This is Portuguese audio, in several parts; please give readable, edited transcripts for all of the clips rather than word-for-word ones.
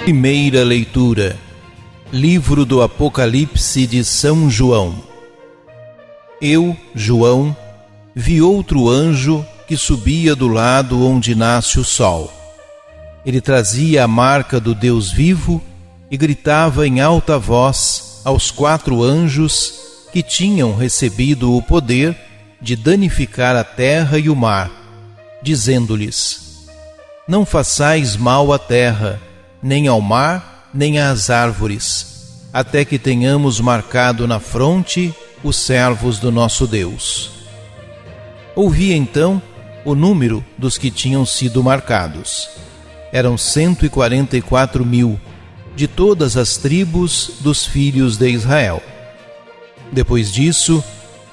Primeira leitura. Livro do Apocalipse de São João. Eu, João, vi outro anjo que subia do lado onde nasce o sol. Ele trazia a marca do Deus vivo e gritava em alta voz aos 4 anjos que tinham recebido o poder de danificar a terra e o mar, dizendo-lhes: Não façais mal à terra, nem ao mar, nem às árvores, até que tenhamos marcado na fronte os servos do nosso Deus. Ouvi então o número dos que tinham sido marcados. Eram 144.000, de todas as tribos dos filhos de Israel. Depois disso,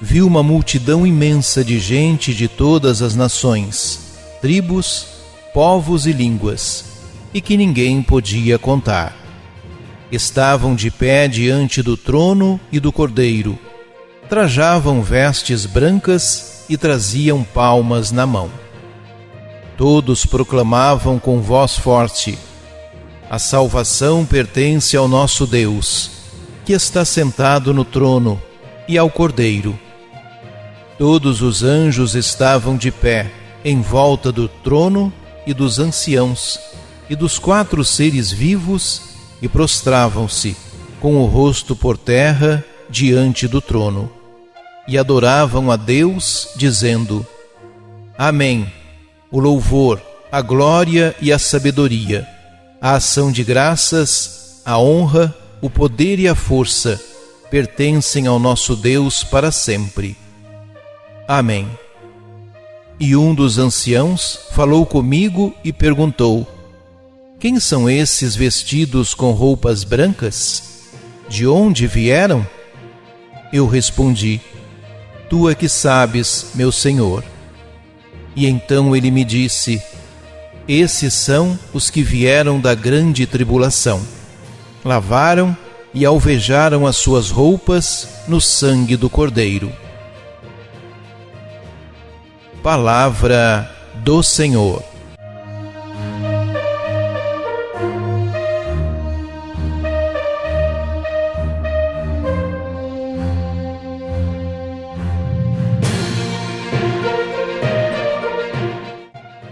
vi uma multidão imensa de gente de todas as nações, tribos, povos e línguas, e que ninguém podia contar. Estavam de pé diante do trono e do Cordeiro, trajavam vestes brancas e traziam palmas na mão. Todos proclamavam com voz forte: A salvação pertence ao nosso Deus, que está sentado no trono, e ao Cordeiro. Todos os anjos estavam de pé, em volta do trono e dos anciãos, e dos 4 seres vivos, e prostravam-se, com o rosto por terra, diante do trono, e adoravam a Deus, dizendo: Amém. O louvor, a glória e a sabedoria, a ação de graças, a honra, o poder e a força pertencem ao nosso Deus para sempre. Amém. E um dos anciãos falou comigo e perguntou: Quem são esses vestidos com roupas brancas? De onde vieram? Eu respondi: Tu é que sabes, meu Senhor. E então ele me disse: Esses são os que vieram da grande tribulação. Lavaram e alvejaram as suas roupas no sangue do Cordeiro. Palavra do Senhor.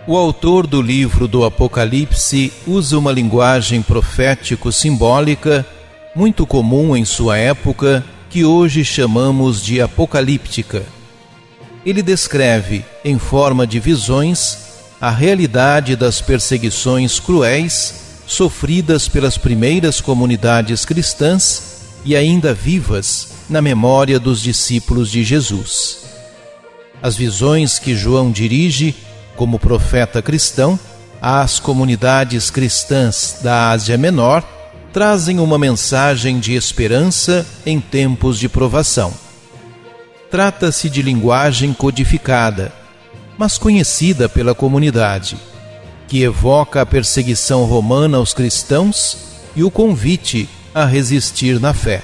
O autor do livro do Apocalipse usa uma linguagem profético-simbólica muito comum em sua época, que hoje chamamos de apocalíptica. Ele descreve, em forma de visões, a realidade das perseguições cruéis sofridas pelas primeiras comunidades cristãs e ainda vivas na memória dos discípulos de Jesus. As visões que João dirige, como profeta cristão, às comunidades cristãs da Ásia Menor, trazem uma mensagem de esperança em tempos de provação. Trata-se de linguagem codificada, mas conhecida pela comunidade, que evoca a perseguição romana aos cristãos e o convite a resistir na fé.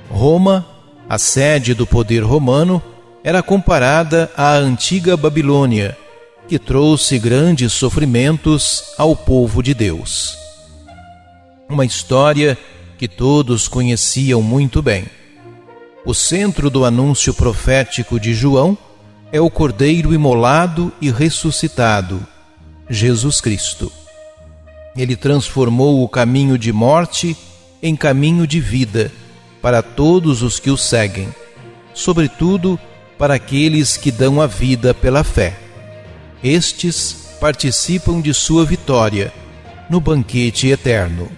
Roma, a sede do poder romano, era comparada à antiga Babilônia, que trouxe grandes sofrimentos ao povo de Deus. Uma história que todos conheciam muito bem. O centro do anúncio profético de João é o Cordeiro imolado e ressuscitado, Jesus Cristo. Ele transformou o caminho de morte em caminho de vida para todos os que o seguem, sobretudo para aqueles que dão a vida pela fé. Estes participam de sua vitória no banquete eterno.